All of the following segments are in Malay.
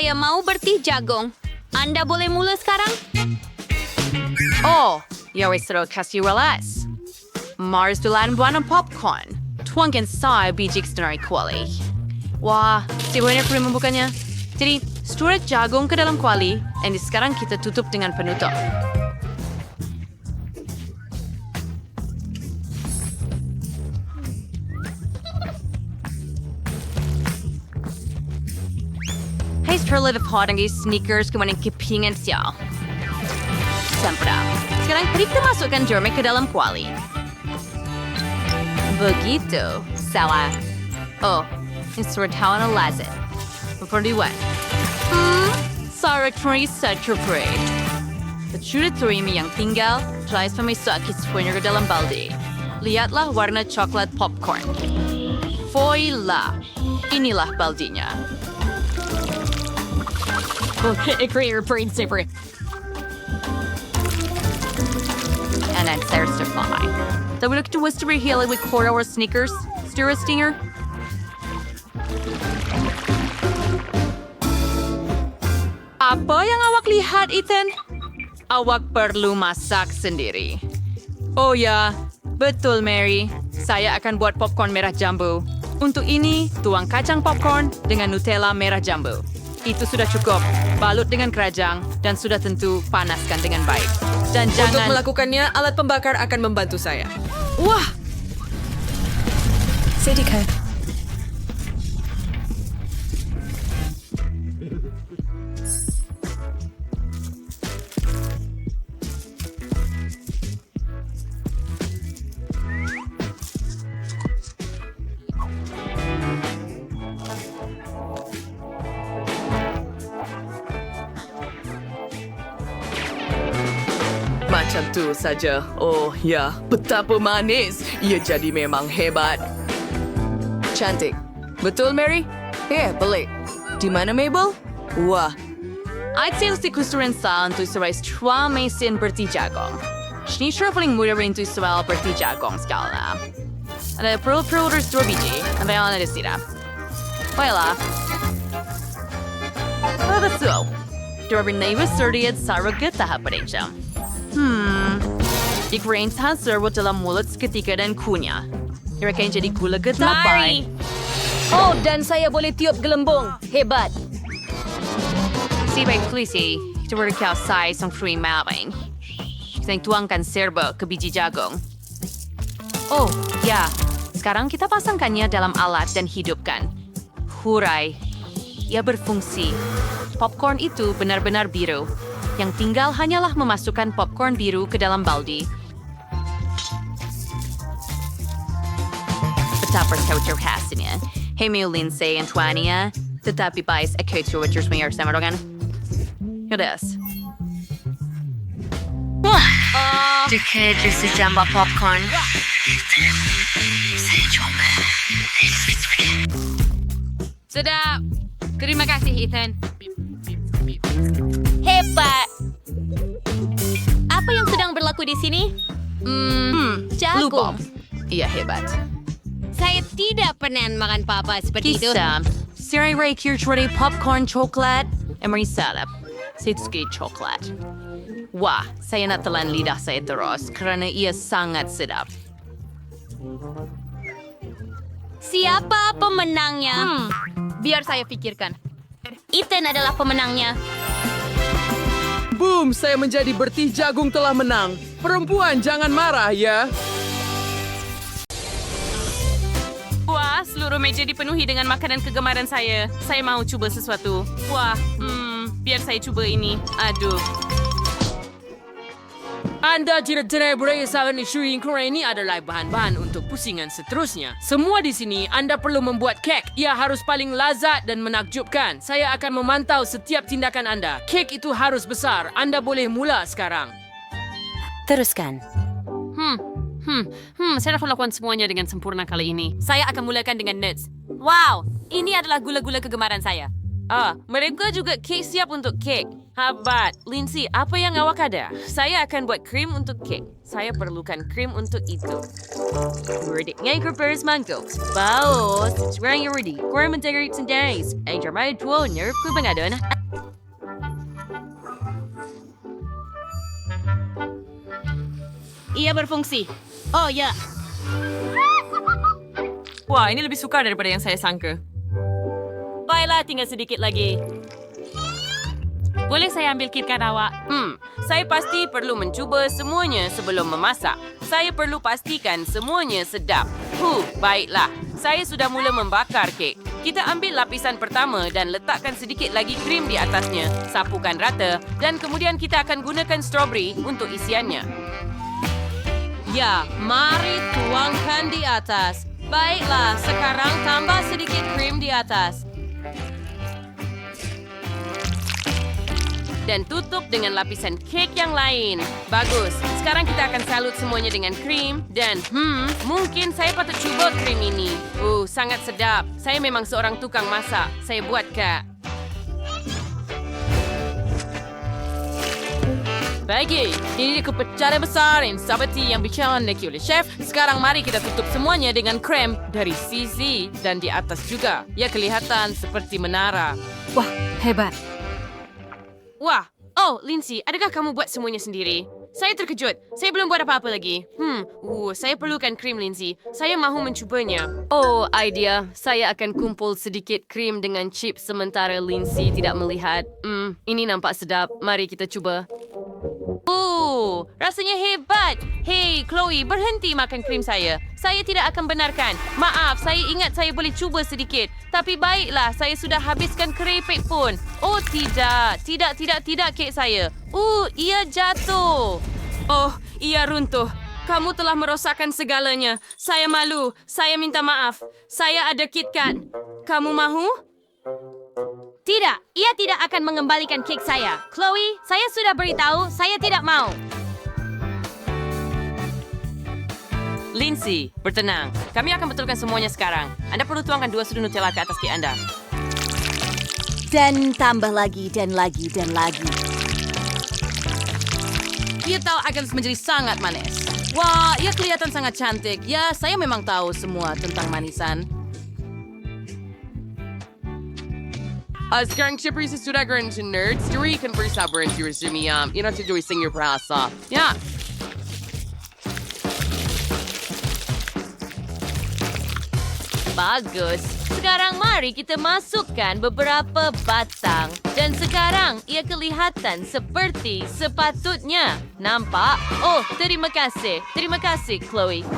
Saya mau bertih jagung. Anda boleh mula sekarang? Oh, jag visste då kasih relax. Mars dulan buana popcorn. Tuangkan saya biji extraordinary kuali. Wah, si banyak perlu membukanya. Jadi, stir jagung ke dalam kuali, dan sekarang kita tutup dengan penutup. Hey, terlihat hot lagi sneakers kemudian kepingan sial. Sempurna. Sekarang kita masukkan jeruk ke dalam kuali. Begitu. Salah. Oh, ini tawanan lazat. Berdua. Sarah Teresa Trupri. Sudah terima yang tinggal, try memasuk semuanya ke dalam baldi. Lihatlah warna coklat popcorn. Voila. Inilah baldinya. Career principle. And then there's the fly. The look to was to be healing with quarter or sneakers. Stir a stinger. Apa yang awak lihat, Ethan? Awak perlu masak sendiri. Oh ya, betul Mary. Saya akan buat popcorn merah jambu. Untuk ini, tuang kacang popcorn dengan Nutella merah jambu. Itu sudah cukup. Balut dengan keranjang dan sudah tentu panaskan dengan baik. Dan Untuk jangan... melakukannya, alat pembakar akan membantu saya. Wah! Sedikit. Macam tu saja. Oh ya, betapa manis. Ia jadi memang hebat. Cantik. Betul, Mary? Balik. Di mana Mabel? Wah, I'd say si kusturan sa untuk serais chua mesin berti jagong. Sini sure paling mudah untuk soal berti jagong skala. Ada perlu terus 2 biji. Ang bayaran na sila. Baiklah. Betul. Dua naivas serdiat saragat tahap pada jam. Ikrain sa servo dalam mulut seketika dan kunyah. Irakan jadi gula getapay. Oh, dan saya boleh tiup gelembung. Hebat. Si baik polisi, itu berkau size ng cream mapping. Kita tuangkan serba ke biji jagung. Oh, ya. Sekarang kita pasangkannya dalam alat dan hidupkan. Hurai. Ia berfungsi. Popcorn itu benar-benar biru. Yang tinggal hanyalah memasukkan popcorn biru ke dalam baldi. Betapa kau hasilnya. Hey, Miu Lindsay and Twania. Tetapi bais aku tuwajers mayar sama dengan. Yodas. Dikit sejambak popcorn. Sedap. Terima kasih, Ethan. Hebat. Apa yang sedang berlaku di sini? Lupa. Jagung. Iya, hebat. Saya tidak pernah makan papa seperti itu. Kisah. Siri Ray Kirchwari popcorn coklat. Emery salap. Sitsuki coklat. Wah, saya nak telan lidah saya terus kerana ia sangat sedap. Siapa pemenangnya? Biar saya fikirkan. Ethan adalah pemenangnya. Boom, saya menjadi bertih jagung telah menang. Perempuan, jangan marah ya. Wah, seluruh meja dipenuhi dengan makanan kegemaran saya. Saya mau cuba sesuatu. Wah, biar saya cuba ini. Aduh. Anda tidak berisaukan isu ini adalah bahan-bahan untuk pusingan seterusnya. Semua di sini Anda perlu membuat kek. Ia harus paling lazat dan menakjubkan. Saya akan memantau setiap tindakan Anda. Kek itu harus besar. Anda boleh mula sekarang. Teruskan. Saya akan lakukan semuanya dengan sempurna kali ini. Saya akan mulakan dengan nuts. Wow, ini adalah gula-gula kegemaran saya. Mereka juga kek siap untuk kek. Hebat. Lindsay, apa yang awak ada? Saya akan buat krim untuk kek. Saya perlukan krim untuk itu. Ready. Ngay kerperis mango. Baos. Sekarang you ready. Kurang mentegari sendiri. Ang jarmay tuo nerve ko ba nga doon? Ia berfungsi. Oh, ya. Wah, ini lebih sukar daripada yang saya sangka. Baiklah, tinggal sedikit lagi. Boleh saya ambil KitKat awak? Saya pasti perlu mencuba semuanya sebelum memasak. Saya perlu pastikan semuanya sedap. Baiklah. Saya sudah mula membakar kek. Kita ambil lapisan pertama dan letakkan sedikit lagi krim di atasnya. Sapukan rata dan kemudian kita akan gunakan strawberry untuk isiannya. Ya, mari tuangkan di atas. Baiklah, sekarang tambah sedikit krim di atas. Dan tutup dengan lapisan kek yang lain. Bagus. Sekarang kita akan salut semuanya dengan krim. Dan, mungkin saya patut cuba krim ini. Sangat sedap. Saya memang seorang tukang masak. Saya buat, Kak. Baik, ini dia kepecahan besar yang seperti yang bicara oleh chef. Sekarang mari kita tutup semuanya dengan krem dari sisi dan di atas juga. Ya, kelihatan seperti menara. Wah, hebat. Wah, Lindsay, adakah kamu buat semuanya sendiri? Saya terkejut. Saya belum buat apa-apa lagi. Saya perlukan krim, Lindsay. Saya mahu mencubanya. Idea. Saya akan kumpul sedikit krim dengan chip sementara Lindsay tidak melihat. Ini nampak sedap. Mari kita cuba. Rasanya hebat. Hey, Chloe, berhenti makan krim saya. Saya tidak akan benarkan. Maaf, saya ingat saya boleh cuba sedikit. Tapi baiklah, saya sudah habiskan keripik pun. Tidak. Tidak kek saya. Ia jatuh. Ia runtuh. Kamu telah merosakkan segalanya. Saya malu. Saya minta maaf. Saya ada KitKat. Kamu mahu? Tidak, ia tidak akan mengembalikan kek saya. Chloe, saya sudah beritahu, saya tidak mau. Lindsay, bertenang. Kami akan betulkan semuanya sekarang. Anda perlu tuangkan 2 sudu Nutella ke atas kek Anda. Dan tambah lagi dan lagi dan lagi. Ia tahu akan menjadi sangat manis. Wah, ia kelihatan sangat cantik. Ya, saya memang tahu semua tentang manisan. Sekarang siya persis sudah geran si nerds. Dari kan bersabaran si resumi yun at si Joy sing your prasa. Yeah. Bagus. Sekarang mari kita masukkan beberapa batang. Dan sekarang ia kelihatan seperti sepatutnya. Nampak? Terima kasih. Terima kasih, Chloe.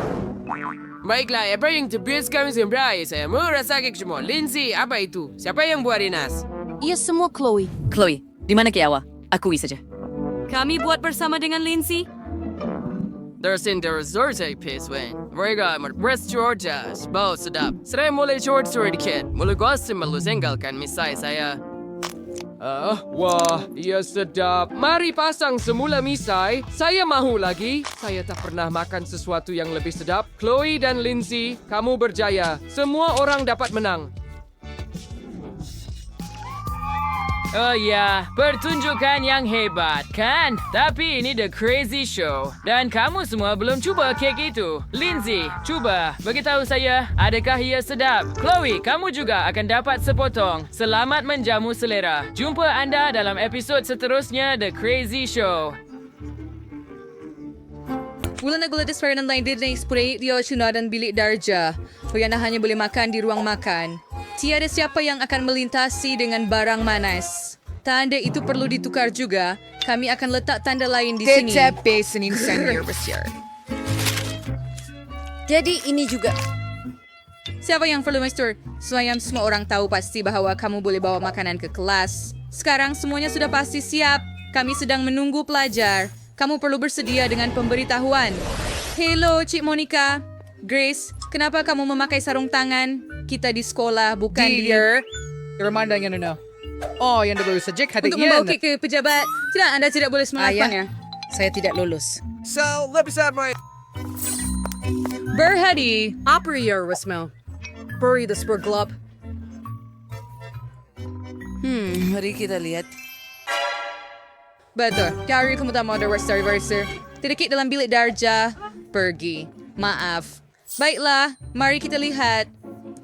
Baiklah, apa yang terbiasa kami sembrai? Saya mau rasa kek semua. Lindsay, apa itu? Siapa yang buat Inas? Ia semua Chloe. Chloe, di mana kek awak? Akui saja. Kami buat bersama dengan Lindsay. Dersin resort ay piswen. Mereka restaurant bau sedap. Saya mulai short story dikit. Mulai gusto malusenggalkan misai saya. Wah, ia sedap. Mari pasang semula misai. Saya mahu lagi. Saya tak pernah makan sesuatu yang lebih sedap. Chloe dan Lindsay, kamu berjaya. Semua orang dapat menang. Pertunjukan yang hebat, kan? Tapi ini The Crazy Show. Dan kamu semua belum cuba kek itu. Lindsay, cuba. Beritahu saya, adakah ia sedap? Chloe, kamu juga akan dapat sepotong. Selamat menjamu selera. Jumpa anda dalam episod seterusnya The Crazy Show. Mula nagulat sa ng line din na spray di dan bilik darja. Kaya na hanya boleh makan di ruang makan. Tiada siapa yang akan melintasi dengan barang manas. Tanda itu perlu ditukar juga. Kami akan letak tanda lain di sini. Jadi ini juga. Siapa yang perlu master? Supaya semua orang tahu pasti bahawa kamu boleh bawa makanan ke kelas. Sekarang semuanya sudah pasti siap. Kami sedang menunggu pelajar. Kamu perlu bersedia dengan pemberitahuan. Hello, Cik Monica. Grace, kenapa kamu memakai sarung tangan? Kita di sekolah, bukan di... Reminder yang ano. Yang baru saja hati Untuk membawa kek ke pejabat. Tidak, anda tidak boleh melakukannya. Saya tidak lulus. So, let me start my... Berhadi. Operator Wismo. Buri the spur glove. Mari kita lihat. Betul. Kari kamu tak mau ada reserver. Terdekat dalam bilik darjah. Pergi. Maaf. Baiklah, mari kita lihat.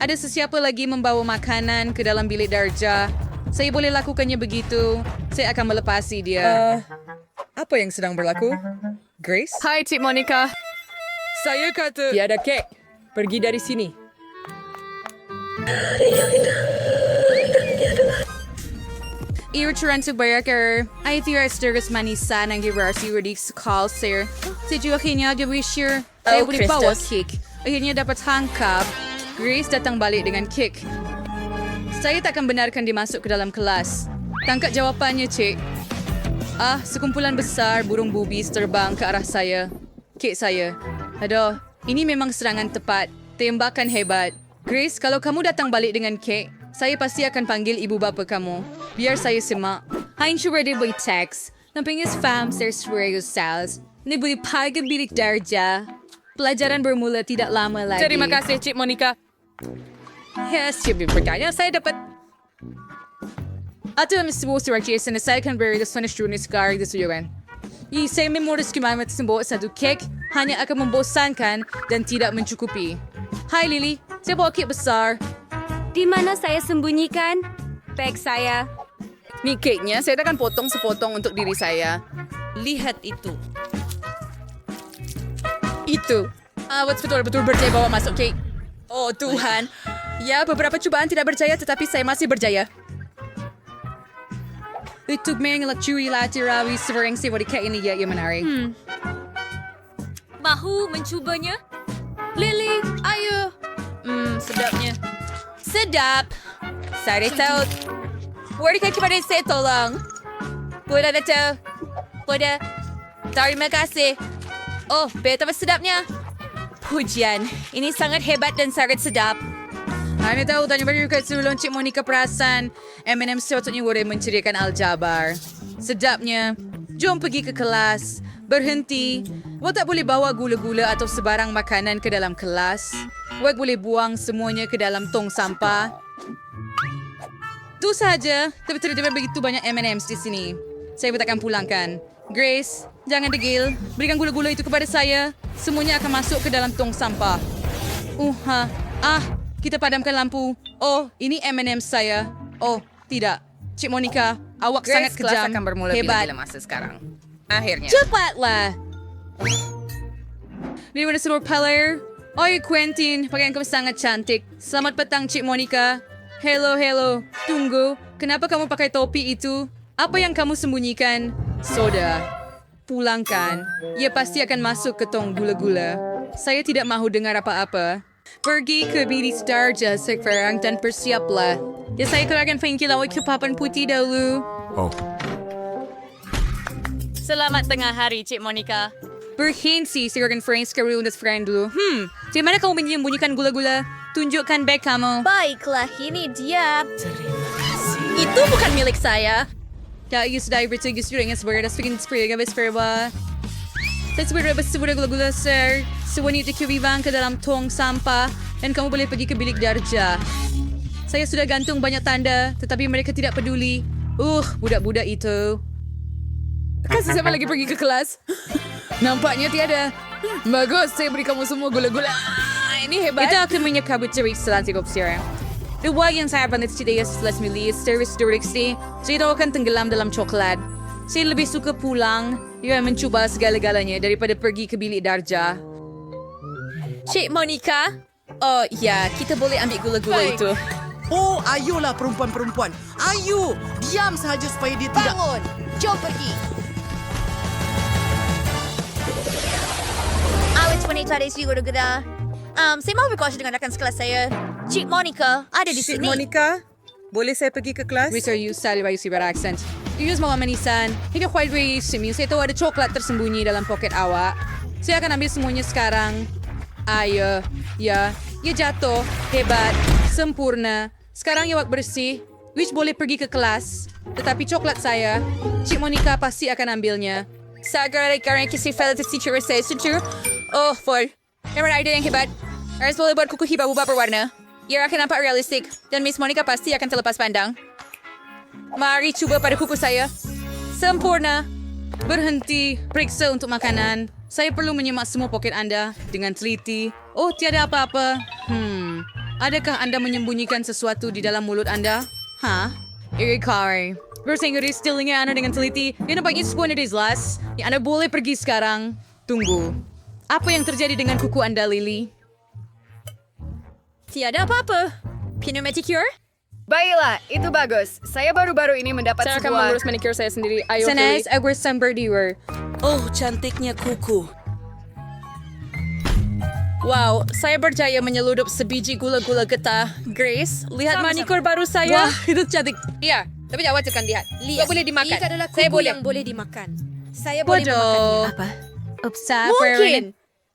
Ada sesiapa lagi membawa makanan ke dalam bilik darjah? Saya boleh lakukannya begitu. Saya akan melepasi dia. Apa yang sedang berlaku? Grace? Hai, Cik Monica. Saya kata... Tiada kek. Pergi dari sini. Iuturan sa Bayaker ay tiras terus manisan ang girasi ready sa call, sir. Si Joaquina Gawisher ay boleh bawa kick. Akhirnya dapat tangkap. Grace datang balik dengan kick. Saya takkan benarkan dia masuk ke dalam kelas. Tangkap jawapannya, Cik. Sekumpulan besar burung bubis terbang ke arah saya. Kick saya. Aduh, ini memang serangan tepat. Tembakan hebat. Grace, kalau kamu datang balik dengan kick, saya pasti akan panggil ibu bapa kamu. Biar saya semak. Hain syurga dia boleh teks. Nampingis fam ser serius sales. Ni boleh pakai bilik darjah. Pelajaran bermula tidak lama lagi. Terima kasih, Cik Monica. Yes, Cik bertanya. Saya dapat... Atau sebuah surat yang saya akan beri das student sekarang di sujuan. Saya memoris kemamat sembuh satu kek hanya akan membosankan dan tidak mencukupi. Hai Lily, saya bawa kek besar. Di mana saya sembunyikan? Bag saya. Ni keknya saya akan potong sepotong untuk diri saya. Lihat itu. Itu. Awak betul-betul berjaya bawa masuk kek. Oh Tuhan. Ya, beberapa cubaan tidak berjaya tetapi saya masih berjaya. Itu mengelakui latirawi sering sebuah kek ini ya yang menarik. Mahu mencubanya? Lily, ayo. Sedapnya. Sedap. Saya tahu. Bolehkah kepada saya tolong? Boleh dato. Boleh. Terima kasih. Oh, betapa sedapnya. Pujian. Ini sangat hebat dan sangat sedap. Anda tahu tanya berdekat sebelum Cik Monica perasan M&M sepatutnya boleh menceriakan aljabar. Sedapnya. Jom pergi ke kelas. Berhenti. Awak tak boleh bawa gula-gula atau sebarang makanan ke dalam kelas. Awak boleh buang semuanya ke dalam tong sampah. Itu sahaja. Tapi tidak begitu banyak M&M's di sini. Saya takkan pulangkan. Grace, jangan degil. Berikan gula-gula itu kepada saya. Semuanya akan masuk ke dalam tong sampah. Kita padamkan lampu. Oh, ini M&M saya. Oh, tidak. Cik Monica, awak Grace, sangat kejam. kelas akan bermula Hebat. bila-bila masa sekarang. Akhirnya. Cepatlah. Di mana seluruh player? Oi, Quentin. Pakaian kamu sangat cantik. Selamat petang, Cik Monica. Hello. Tunggu. Kenapa kamu pakai topi itu? Apa yang kamu sembunyikan? Soda. Pulangkan. Ia pasti akan masuk ke tong gula-gula. Saya tidak mahu dengar apa-apa. Pergi ke bilik darjah sekarang dan bersiaplah. Ya, saya keluarkan pengkil awak ke papan putih dahulu. Selamat tengah hari, Cik Monica. Berhenti, saya akan friends ke unit friend dulu. Di mana kamu menyembunyikan gula-gula? Tunjukkan bag kamu. Baiklah, ini dia. Itu bukan milik saya. Ya, ia sudah bertugas dengan sebuah bikin spray gabis perba. Saya sebuah gula-gula, sir. Sewanita kiriban ke dalam tong sampah dan kamu boleh pergi ke bilik darjah. Saya sudah gantung banyak tanda, tetapi mereka tidak peduli. Budak-budak itu. Kasih siapa lagi pergi ke kelas? Nampaknya tiada. Bagus, saya beri kamu semua gula-gula. Ini hebat. Kita akan menyekabut cerik selanjutnya sekarang. Dua yang saya pandai tidak setelah milih service direksi, saya tahu akan tenggelam dalam coklat. Saya lebih suka pulang, mencuba segala-galanya daripada pergi ke bilik darjah. Cik Monica? Oh ya, kita boleh ambil gula-gula itu. Oh, ayolah perempuan-perempuan. Ayo, diam sahaja supaya dia tidak... Bangun! Jom pergi! Awet wanita dari si gula-gula. Saya mahu berkuasa dengan rakan sekelas saya. Cik Monica ada di sini. Monica, boleh saya pergi ke kelas? Mr. Yu, sali bayu si accent. Use mawa manisan. Hingga white way simi. Saya tahu ada coklat tersembunyi dalam poket awak. Saya akan ambil semuanya sekarang. Ayo. Ya. Ia jatuh. Hebat. Sempurna. Sekarang awak bersih. Which boleh pergi ke kelas. Tetapi coklat saya, Cik Monica pasti akan ambilnya. Saya karena kisah fellow teacher saya setuju. Oh, Ford. Memang ada yang hebat. Harus boleh buat kuku hibau berwarna. Ia akan nampak realistik. Dan Miss Monica pasti akan terlepas pandang. Mari cuba pada kuku saya. Sempurna. Berhenti, periksa untuk makanan. Saya perlu menyemak semua poket Anda dengan teliti. Oh, tiada apa-apa. Adakah Anda menyembunyikan sesuatu di dalam mulut Anda? Kari. Bahasa Inggris stealingnya Anda dengan teliti. Yang nampaknya sebuah jelas. Anda boleh pergi sekarang. Tunggu. Apa yang terjadi dengan kuku Anda, Lily? Tiada apa-apa. Pneumaticure? Baiklah, itu bagus. Saya baru-baru ini mendapat Saya akan sebuah... mengurus manicure saya sendiri. Ayo, Sanais, Edward Samberdiwer. Oh, cantiknya kuku. Wow, saya berjaya menyeludup sebiji gula-gula getah. Grace, lihat manicure baru saya. Wah, itu cantik. Iya, tapi awak tekan lihat. Lihat, boleh dimakan. Ini adalah Saya kuku boleh. yang boleh dimakan. Saya boleh Bodoh. memakannya. Mungkin.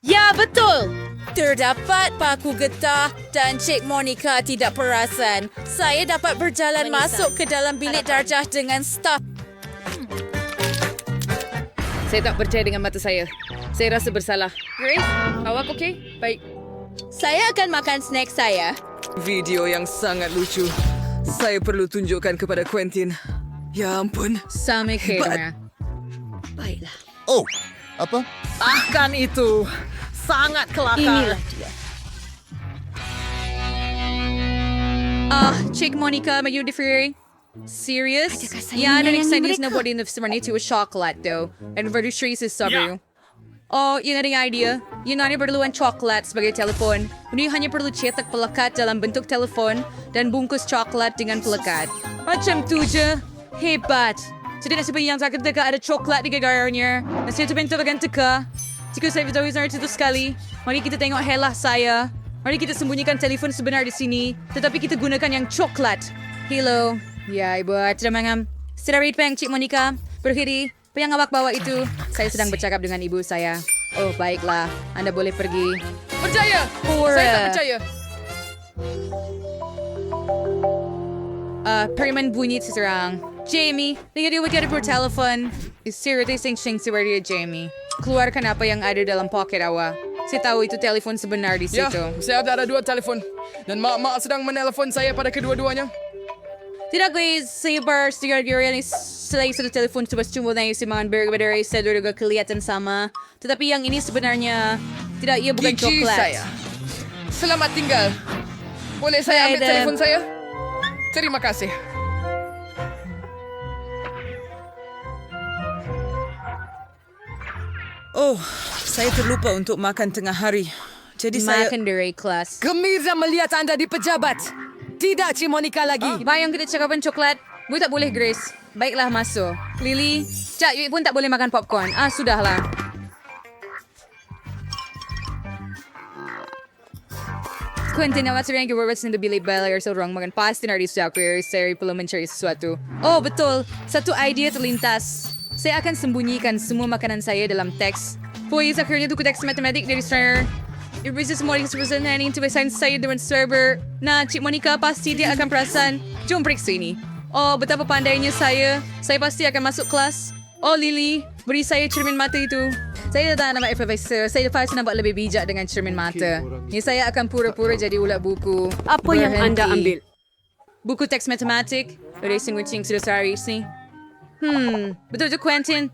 Ya, betul. Terdapat paku getah dan Cik Monica tidak perasan. Saya dapat berjalan masuk ke dalam bilik darjah dengan staf. Saya tak percaya dengan mata saya. Saya rasa bersalah. Grace, awak okey? Baik. Saya akan makan snack saya. Video yang sangat lucu. Saya perlu tunjukkan kepada Quentin. Ya ampun. Sama kayaknya. Baiklah. Oh, apa? Bahkan itu sangat kelakar. Inilah dia. Cik Monica, may you differ? Serious? Adakah saya Ya, dan menyayangi excited na mereka? body of summer itu chocolate though. And very sure is sabaru. Oh, yun na rin idea. Yun na rin perluan coklat sebagai telepon. Kundi hanya perlu cetak pelekat dalam bentuk telepon dan bungkus coklat dengan pelekat. Macam tu je. Hebat. Jadi nasib yang sakit teka ada coklat di gagarnya. Nasib itu bentuk dengan teka. Jika saya tahu itu sekali, mari kita tengok helah saya. Mari kita sembunyikan telefon sebenar di sini, tetapi kita gunakan yang coklat. Hello. Ya, Ibu. Tidak mangam. Secara peng, Cik Monica. Berdiri. Apa yang awak bawa itu? Saya sedang bercakap dengan ibu saya. Oh, baiklah. Anda boleh pergi. Percaya! Pura. Saya tak percaya. Periman bunyi seserang. Jamie, lihat dia wakil per telepon. Isirate sing-sing si Jamie. Keluarkan apa yang ada dalam poket awak. Saya tahu itu telepon sebenar di Ya, situ. saya ada 2 telefon. Dan mak-mak sedang menelpon saya pada kedua-duanya. Tidak guys, saya bersegar-gara ni selain satu telefon sebab cuma na yung si mga bergadara sa juga kelihatan sama. Tetapi yang ini sebenarnya tidak, ia bukan Gigi coklat. saya. Selamat tinggal. Boleh saya ambil Saya telefon saya? Terima kasih. Oh, saya terlupa untuk makan tengah hari. Jadi saya... Makan dari kelas. Gembira melihat anda di pejabat. Tidak, Cik Monica lagi. Bayang kita cakapan coklat. Bu tak boleh, Grace. Baiklah, masuk. Lily, Cak Yui pun tak boleh makan popcorn. Sudahlah. Quentin, awak sering keluar di bilik bel so orang makan pasti nari sudah saya perlu mencari sesuatu. Oh, betul. Satu idea terlintas. Saya akan sembunyikan semua makanan saya dalam teks. Pois akhirnya itu teks matematik dari Strayer. Ibu semua yang sebenarnya ini tulisan saya dengan server. Nah, Cik Monica pasti dia akan perasan. Jom periksa ini. Oh, betapa pandainya saya. Saya pasti akan masuk kelas. Oh, Lily, beri saya cermin mata itu. Saya tak nama profesor. Saya pasti nampak lebih bijak dengan cermin mata. Ni saya akan pura-pura jadi ulat buku. Apa yang anda ambil? Buku teks matematik. Dari sing-wicing sudah sehari ni. Betul tu Quentin.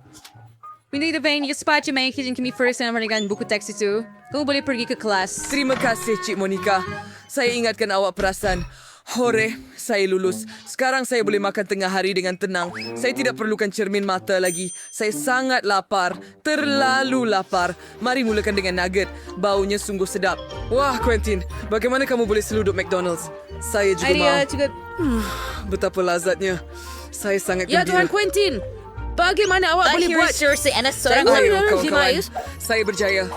Hindi na yung spot yung may kitchen kami first na marigan buku teks itu. Kamu boleh pergi ke kelas. Terima kasih, Cik Monica. Saya ingatkan awak perasan. Hore, saya lulus. Sekarang saya boleh makan tengah hari dengan tenang. Saya tidak perlukan cermin mata lagi. Saya sangat lapar. Terlalu lapar. Mari mulakan dengan nugget. Baunya sungguh sedap. Wah, Quentin. Bagaimana kamu boleh seluduk McDonald's? Saya juga Idea mau. juga. Betapa lazatnya. Saya sangat Ya, gembira. Tuan Quentin. Bagaimana awak boleh buat? Saya ayo, kawan-kawan. Saya berjaya.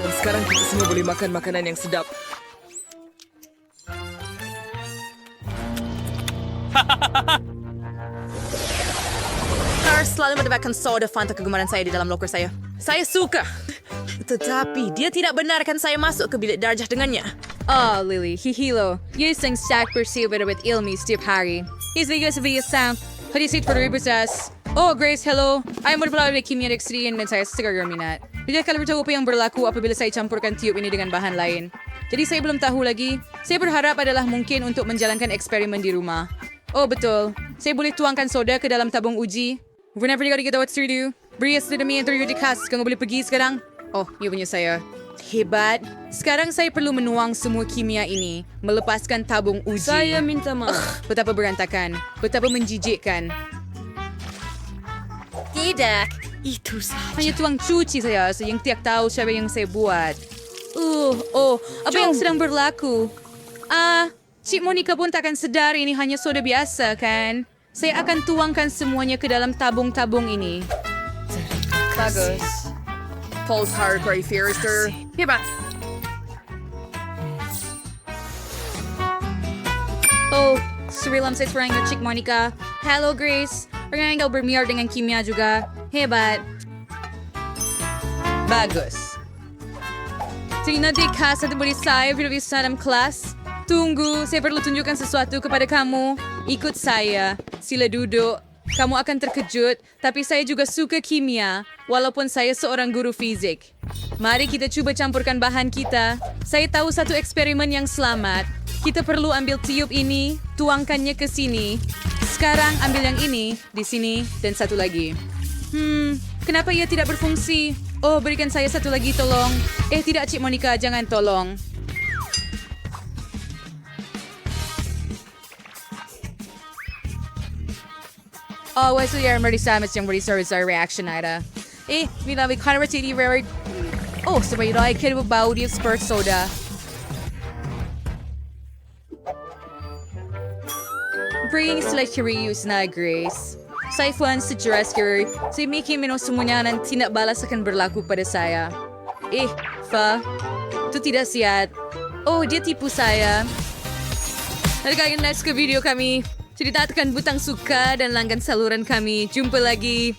Dan sekarang kita semua boleh makan makanan yang sedap. Harus selalu mendapatkan soda Fanta kegemaran saya di dalam loker saya. Saya suka. Tetapi dia tidak benarkan saya masuk ke bilik darjah dengannya. Oh, Lily, hihilo. Ia sang sak bersih with ilmi setiap hari. His videos sound. Hadisit for rebutas. Oh, Grace, hello. Ay mo pala kimia dextrian dan saya segar minat. Tidak kalau bertahu apa yang berlaku apabila saya campurkan tiup ini dengan bahan lain. Jadi saya belum tahu lagi. Saya berharap adalah mungkin untuk menjalankan eksperimen di rumah. Oh, betul. Saya boleh tuangkan soda ke dalam tabung uji. Whenever you gotta get what to do. Bria sudah menginterview di kas. Kamu boleh pergi sekarang? Oh, ia punya saya. Hebat. Sekarang saya perlu menuang semua kimia ini. Melepaskan tabung uji. Saya minta maaf. Betapa berantakan. Betapa menjijikkan. Tidak. Itu saja. Hanya tuang cuci saya yang tiap tahu siapa yang saya buat. Apa yang sedang berlaku? Cik Monica pun takkan sedar ini hanya soda biasa, kan? Saya akan tuangkan semuanya ke dalam tabung-tabung ini. Bagus. False Hardcore Fearster. Hebat. Oh, surilam saya serang Cik Monica. Hello, Grace. Pernah kau bermiar dengan kimia juga. Hebat. Bagus. Tingnan di kas at beri saya bisa dalam kelas. Tunggu, saya perlu tunjukkan sesuatu kepada kamu. Ikut saya. Sila duduk. Kamu akan terkejut, tapi saya juga suka kimia, walaupun saya seorang guru fizik. Mari kita cuba campurkan bahan kita. Saya tahu satu eksperimen yang selamat. Kita perlu ambil tiup ini, tuangkannya ke sini. Sekarang ambil yang ini, di sini, dan satu lagi. Kenapa ia tidak berfungsi? Oh, berikan saya satu lagi, tolong. Tidak, Cik Monica, jangan tolong. Oh, wasto yang marisamas yang marisamas sa reaction ida. Minamig kanara tini rare. Oh, sabay na ay kaya bau di spurt soda. Bringing sila curious na, Grace. Sa ifan sa Jurassic, si Mickey minusumunya ng tinabala sa kan berlaku pada saya. Itu tidak sihat. Oh, dia tipu saya. Nalagay next ke video kami. Ceritakan butang suka dan langgan saluran kami. Jumpa lagi.